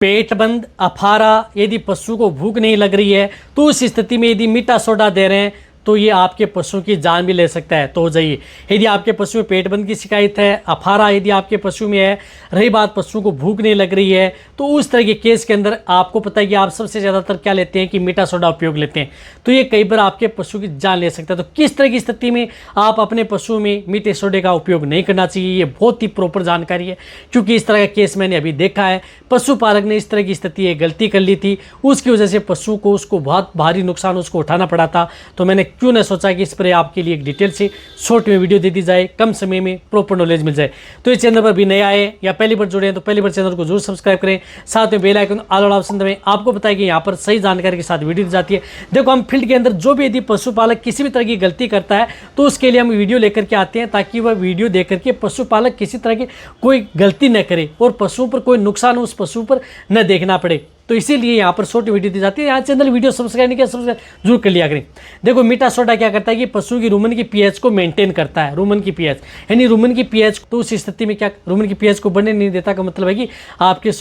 पेट बंद, अफारा, यदि पशु को भूख नहीं लग रही है तो उस स्थिति में यदि मीठा सोडा दे रहे हैं तो ये आपके पशु की जान भी ले सकता है। तो हो जाइए, यदि आपके पशु में पेट बंद की शिकायत है, अफारा यदि आपके पशु में है, रही बात पशु को भूख नहीं लग रही है, तो उस तरह के केस के अंदर आपको पता है कि आप सबसे ज़्यादातर क्या लेते हैं कि मीठा सोडा उपयोग लेते हैं, तो ये कई बार आपके पशु की जान ले सकता है। तो किस तरह की स्थिति में आप अपने पशु में मीठे सोडे का उपयोग नहीं करना चाहिए, ये बहुत ही प्रॉपर जानकारी है, क्योंकि इस तरह का केस मैंने अभी देखा है। पशुपालक ने इस तरह की स्थिति गलती कर ली थी, उसकी वजह से पशु को उसको बहुत भारी नुकसान उसको उठाना पड़ा था। तो मैंने क्यों न सोचा कि इस पर आपके लिए एक डिटेल से शॉर्ट में वीडियो दे दी जाए, कम समय में प्रॉपर नॉलेज मिल जाए। तो इस चैनल पर भी नए आए या पहली बार जुड़े हैं तो पहली बार चैनल को जरूर सब्सक्राइब करें, साथ में बेल आइकन ऑल ऑप्शन दबाएं। आपको पता है कि यहाँ पर सही जानकारी के साथ वीडियो दी जाती है। देखो, हम फील्ड के अंदर जो भी यदि पशुपालक किसी भी तरह की गलती करता है तो उसके लिए हम वीडियो लेकर के आते हैं, ताकि वह वीडियो देख करके पशुपालक किसी तरह की कोई गलती न करे और पशुओं पर कोई नुकसान उस पशु पर न देखना पड़े। तो इसीलिए यहाँ पर शॉर्ट वीडियो दी जाती है। यहाँ चैनल वीडियो सब्सक्राइब नहीं किया, सब्सक्राइब जरूर कर लिया करें। देखो, मीठा सोडा क्या करता है कि पशु की रुमन की पीएच को मेंटेन करता है। रुमन की पीएच यानी रुमन की पीएच, तो उस स्थिति में क्या रुमन की पीएच को बढ़ने नहीं देता, का मतलब है कि आपके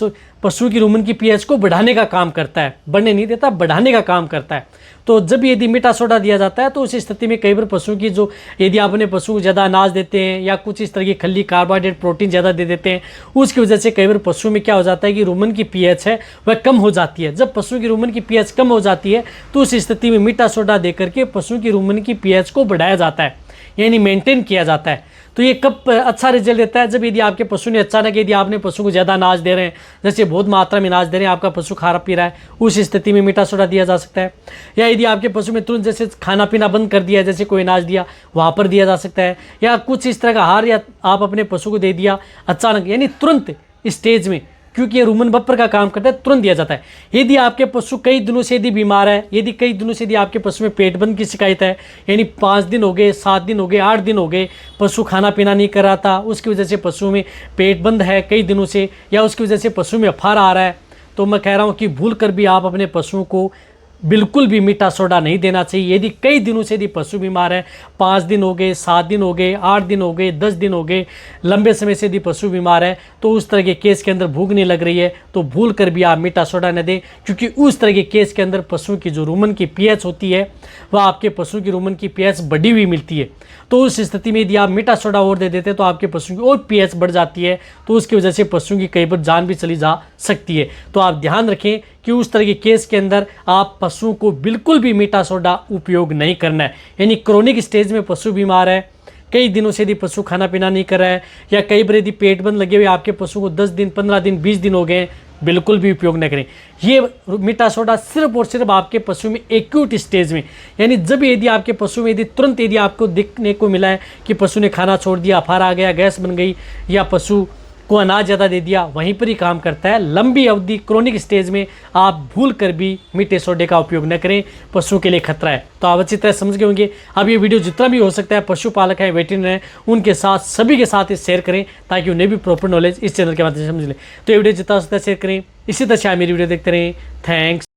पशु की रुमन की पीएच को बढ़ाने का काम करता है, बढ़ने नहीं देता, बढ़ाने का काम करता है। तो जब यदि मीठा सोडा दिया जाता है तो उस स्थिति में कई बार पशु की जो, यदि आप अपने पशु को ज़्यादा अनाज देते हैं या कुछ इस तरह की खली, कार्बोहाइड्रेट, प्रोटीन ज़्यादा दे देते हैं, उसकी वजह से कई बार पशु में क्या हो जाता है कि रुमन की पीएच है वह कम हो जाती है। जब पशु की रुमन की पीएच कम हो जाती है तो उस स्थिति में मीठा सोडा देकर के पशु की रुमन की पीएच को बढ़ाया जाता है, यानी मेंटेन किया जाता है। तो ये कब अच्छा रिजल्ट देता है, जब यदि आपके पशु ने अचानक, यदि आपने पशु को ज़्यादा अनाज दे रहे हैं, जैसे बहुत मात्रा में अनाज दे रहे हैं, आपका पशु खा पी रहा है, उस स्थिति में मीठा सोडा दिया जा सकता है। या यदि आपके पशु में तुरंत जैसे खाना पीना बंद कर दिया, जैसे कोई अनाज दिया वहाँ पर दिया जा सकता है, या कुछ इस तरह का आहार या आप अपने पशु को दे दिया अचानक, यानी तुरंत स्टेज में, क्योंकि ये रुमन बफर का काम करता है, तुरंत दिया जाता है। यदि आपके पशु कई दिनों से यदि बीमार है, यदि कई दिनों से यदि आपके पशु में पेट बंद की शिकायत है, यानी 5 दिन हो गए, 7 दिन हो गए, 8 दिन हो गए, पशु खाना पीना नहीं कर रहा था, उसकी वजह से पशु में पेट बंद है कई दिनों से, या उसकी वजह से पशु में अफारा आ रहा है, तो मैं कह रहा हूँ कि भूल कर भी आप अपने पशुओं को बिल्कुल भी मीठा सोडा नहीं देना चाहिए। यदि कई दिनों से यदि पशु बीमार है, 5 दिन हो गए, 7 दिन हो गए, 8 दिन हो गए, 10 दिन हो गए, लंबे समय से यदि पशु बीमार है, तो उस तरह के केस के अंदर भूख नहीं लग रही है तो भूल कर भी आप मीठा सोडा न दें, क्योंकि उस तरह के केस के अंदर पशु की जो रुमन की पीएच होती है वह आपके पशु की रुमन की पीएच बढ़ी हुई मिलती है। तो उस स्थिति में यदि आप मीठा सोडा और दे देते हैं तो आपके पशु की और पीएच बढ़ जाती है, तो उसकी वजह से पशु की कई बार जान भी चली जा सकती है। तो आप ध्यान रखें कि उस तरह के केस के अंदर आप पशुओं को बिल्कुल भी मीठा सोडा उपयोग नहीं करना है। यानी क्रोनिक स्टेज में पशु बीमार है, कई दिनों से यदि पशु खाना पीना नहीं कर रहा है, या कई बार यदि पेट बंद लगे हुए आपके पशु को 10 दिन, 15 दिन, 20 दिन हो गए, बिल्कुल भी उपयोग न करें। ये मीठा सोडा सिर्फ और सिर्फ आपके पशु में एक्यूट स्टेज में, यानी जब यदि आपके पशु में यदि तुरंत यदि आपको देखने को मिला है कि पशु ने खाना छोड़ दिया, अफारा आ गया, गैस बन गई, या पशु को अनाज ज़्यादा दे दिया, वहीं पर ही काम करता है। लंबी अवधि क्रोनिक स्टेज में आप भूल कर भी मीठे सोडे का उपयोग न करें, पशु के लिए खतरा है। तो आप अच्छी तरह समझ गए होंगे। अब ये वीडियो जितना भी हो सकता है पशुपालक हैं, वेटरनरी हैं, उनके साथ, सभी के साथ शेयर करें, ताकि उन्हें भी प्रॉपर नॉलेज इस चैनल के माध्यम से समझ लें। तो ये वीडियो जितना हो सकता है शेयर करें। इसी तरह से आप मेरी वीडियो देखते रहें। थैंक्स।